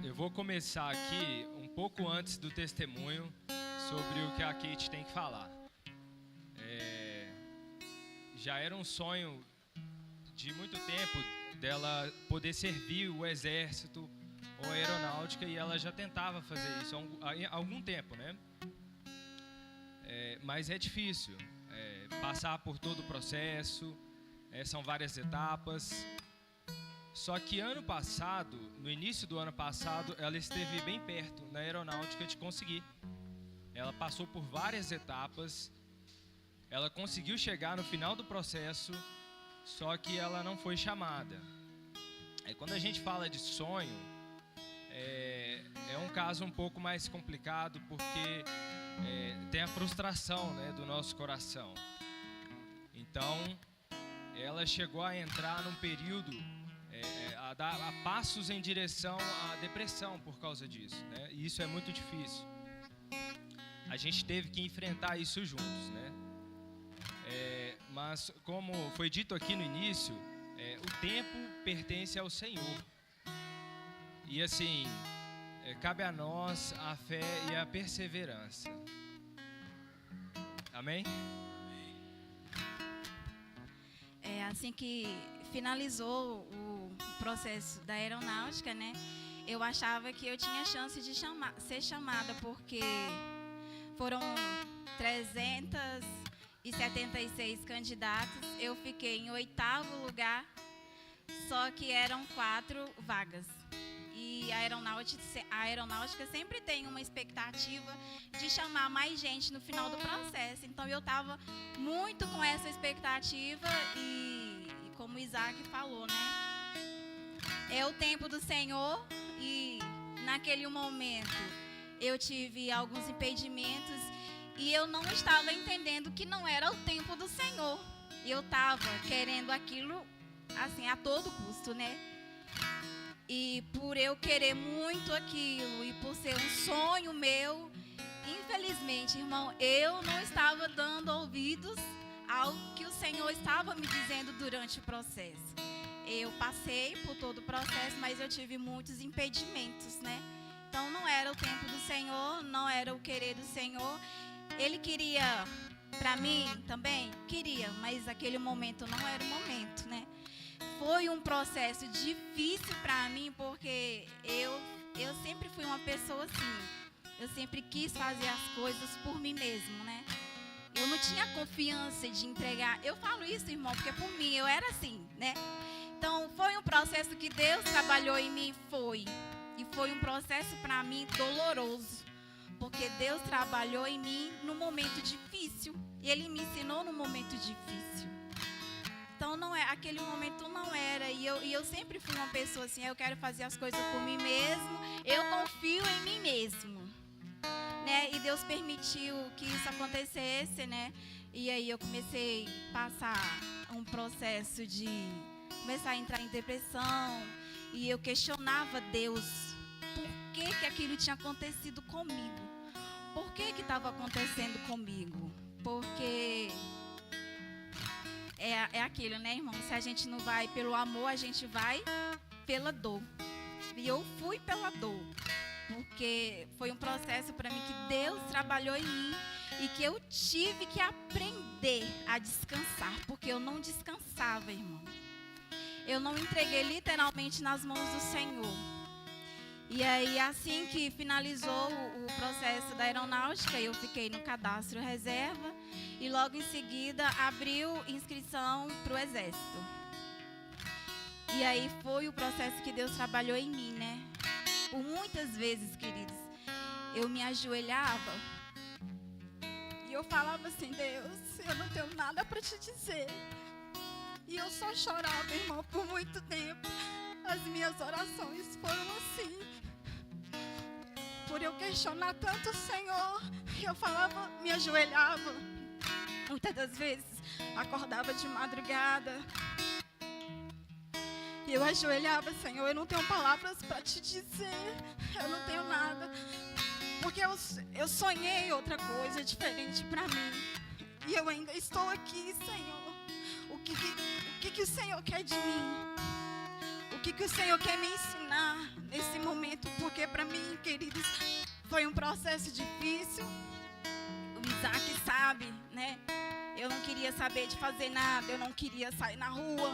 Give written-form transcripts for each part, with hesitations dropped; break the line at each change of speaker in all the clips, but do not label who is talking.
Eu vou começar aqui um pouco antes do testemunho sobre o que a Kate tem que falar. Já era um sonho de muito tempo dela poder servir o exército ou a aeronáutica, e ela já tentava fazer isso há algum tempo, né? Mas é difícil passar por todo o processo, são várias etapas. Só que ano passado, no início do ano passado, ela esteve bem perto na aeronáutica de conseguir. Ela passou por várias etapas, ela conseguiu chegar no final do processo, só que ela não foi chamada. Quando a gente fala de sonho, é um caso um pouco mais complicado, porque tem a frustração, né, do nosso coração. Então, ela chegou a entrar num período, a dar a passos em direção à depressão por causa disso, né? E isso é muito difícil. A gente teve que enfrentar isso juntos, né? Mas como foi dito aqui no início, o tempo pertence ao Senhor. E assim, cabe a nós a fé e a perseverança. Amém?
Assim que finalizou o processo da aeronáutica, né? Eu achava que eu tinha chance de ser chamada, porque foram 376 candidatos. Eu fiquei em 8º lugar, só que eram 4 vagas. E a aeronáutica sempre tem uma expectativa de chamar mais gente no final do processo. Então eu estava muito com essa expectativa e como o Isaac falou, né? É o tempo do Senhor, e naquele momento eu tive alguns impedimentos e eu não estava entendendo que não era o tempo do Senhor. Eu estava querendo aquilo assim a todo custo, né? E por eu querer muito aquilo e por ser um sonho meu, infelizmente, irmão, eu não estava dando ouvidos ao que o Senhor estava me dizendo durante o processo. Eu passei por todo o processo, mas eu tive muitos impedimentos, né? Então não era o tempo do Senhor, não era o querer do Senhor. Ele queria para mim também? Queria, mas aquele momento não era o momento, né? Foi um processo difícil para mim, porque eu sempre fui uma pessoa assim. Eu sempre quis fazer as coisas por mim mesmo, né? Eu não tinha confiança de entregar. Eu falo isso, irmão, porque por mim eu era assim, né? Então foi um processo que Deus trabalhou em mim, e foi um processo para mim doloroso, porque Deus trabalhou em mim num momento difícil, e Ele me ensinou num momento difícil. Então aquele momento não era, e eu sempre fui uma pessoa assim, eu quero fazer as coisas por mim mesmo, eu confio em mim mesmo, né? E Deus permitiu que isso acontecesse, né? E aí eu comecei a passar um processo de começar a entrar em depressão, e eu questionava Deus, por que aquilo tinha acontecido comigo? Por que estava acontecendo comigo? Porque é aquilo, né, irmão? Se a gente não vai pelo amor, a gente vai pela dor. E eu fui pela dor, porque foi um processo para mim que Deus trabalhou em mim e que eu tive que aprender a descansar, porque eu não descansava, irmão. Eu não entreguei literalmente nas mãos do Senhor. E aí, assim que finalizou o processo da aeronáutica, eu fiquei no cadastro reserva e logo em seguida abriu inscrição para o exército. E aí foi o processo que Deus trabalhou em mim, né? Por muitas vezes, queridos, eu me ajoelhava e eu falava assim, Deus, eu não tenho nada para te dizer. E eu só chorava, irmão, por muito tempo. As minhas orações foram assim, por eu questionar tanto o Senhor. Eu falava, me ajoelhava. Muitas das vezes, acordava de madrugada. E eu ajoelhava, Senhor, eu não tenho palavras para te dizer. Eu não tenho nada. Porque eu sonhei outra coisa diferente para mim. E eu ainda estou aqui, Senhor. O que o Senhor quer de mim? O que o Senhor quer me ensinar nesse momento, porque para mim, queridos, foi um processo difícil. O Isaac sabe, né? Eu não queria saber de fazer nada, eu não queria sair na rua.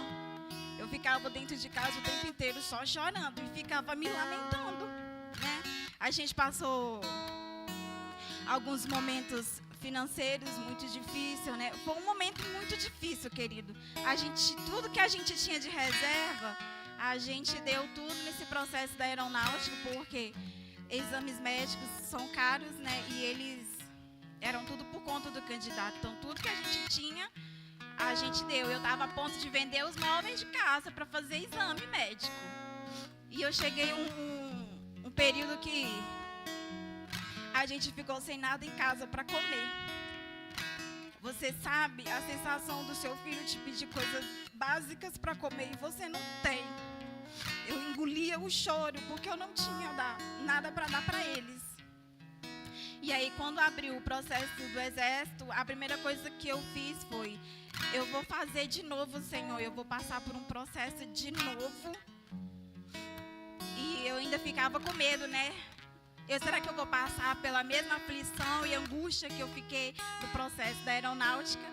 Eu ficava dentro de casa o tempo inteiro só chorando e ficava me lamentando, né? A gente passou alguns momentos financeiros muito difíceis, né? Foi um momento muito difícil, querido. Tudo que a gente tinha de reserva, a gente deu tudo nesse processo da aeronáutica, porque exames médicos são caros, né? E eles eram tudo por conta do candidato. Então, tudo que a gente tinha, a gente deu. Eu estava a ponto de vender os móveis de casa para fazer exame médico. E eu cheguei um período que a gente ficou sem nada em casa para comer. Você sabe a sensação do seu filho te pedir coisas básicas para comer e você não tem. Eu engolia o choro porque eu não tinha nada para dar para eles. E aí, quando abriu o processo do exército, a primeira coisa que eu fiz foi: eu vou fazer de novo, Senhor, eu vou passar por um processo de novo. E eu ainda ficava com medo, né? Será que eu vou passar pela mesma aflição e angústia que eu fiquei no processo da aeronáutica?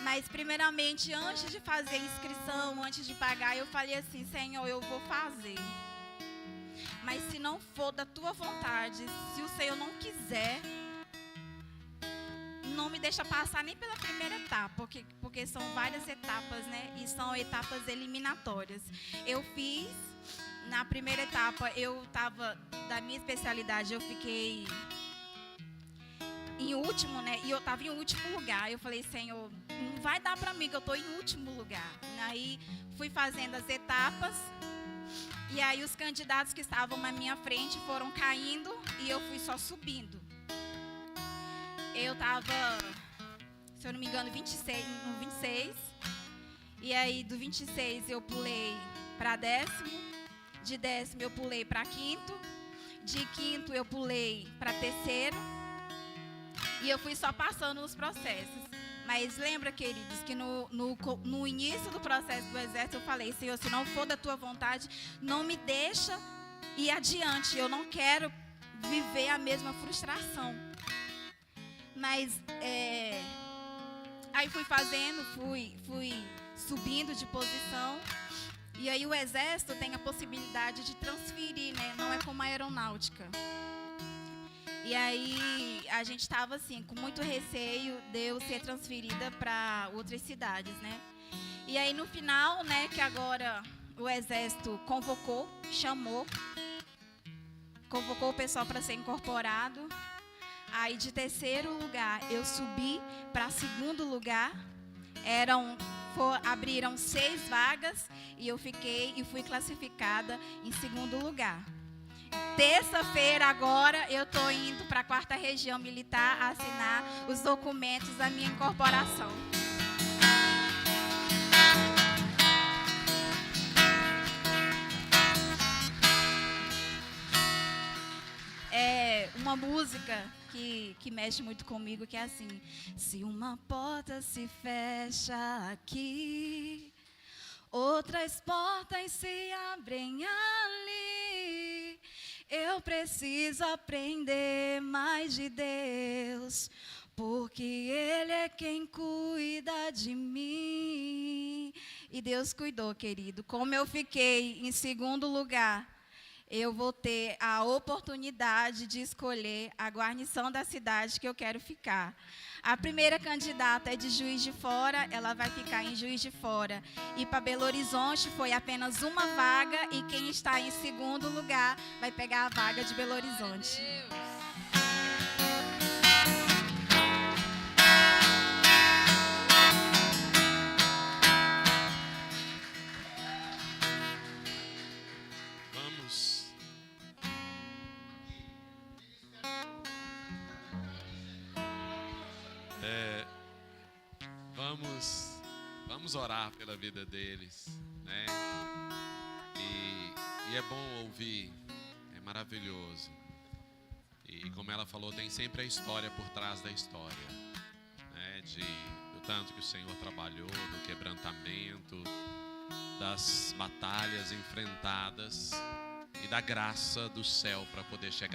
Mas, primeiramente, antes de fazer a inscrição, antes de pagar, eu falei assim: Senhor, eu vou fazer. Mas se não for da tua vontade, se o Senhor não quiser, não me deixa passar nem pela primeira etapa, porque são várias etapas, né? E são etapas eliminatórias. Eu fiz, na primeira etapa, eu estava, da minha especialidade, eu fiquei em último, né? E eu estava em último lugar. Eu falei: Senhor, não vai dar para mim que eu estou em último lugar. Aí fui fazendo as etapas. E aí os candidatos que estavam na minha frente foram caindo e eu fui só subindo. Eu estava, se eu não me engano, no 26. E aí do 26 eu pulei para décimo. De décimo eu pulei para quinto. De quinto eu pulei para terceiro. E eu fui só passando nos processos. Mas lembra, queridos, que no início do processo do exército eu falei: Senhor, se não for da tua vontade, não me deixa ir adiante. Eu não quero viver a mesma frustração. Mas aí fui fazendo, fui subindo de posição. E aí o exército tem a possibilidade de transferir, né? Não é como a aeronáutica. E aí a gente estava assim, com muito receio de eu ser transferida para outras cidades, né? E aí no final, né, que agora o exército chamou o pessoal para ser incorporado. Aí de terceiro lugar eu subi para segundo lugar. Abriram 6 vagas e eu fui classificada em segundo lugar. Terça-feira agora eu estou indo para a 4ª Região Militar assinar os documentos da minha incorporação. É uma música que mexe muito comigo, que é assim: se uma porta se fecha aqui, outras portas se abrem ali. Eu preciso aprender mais de Deus, porque Ele é quem cuida de mim. E Deus cuidou, querido. Como eu fiquei em segundo lugar, eu vou ter a oportunidade de escolher a guarnição da cidade que eu quero ficar. A primeira candidata é de Juiz de Fora, ela vai ficar em Juiz de Fora. E para Belo Horizonte foi apenas uma vaga, e quem está em segundo lugar vai pegar a vaga de Belo Horizonte.
Vamos orar pela vida deles, né? E é bom ouvir, é maravilhoso. E como ela falou, tem sempre a história por trás da história, né? Do tanto que o Senhor trabalhou, do quebrantamento. das batalhas enfrentadas e da graça do céu para poder chegar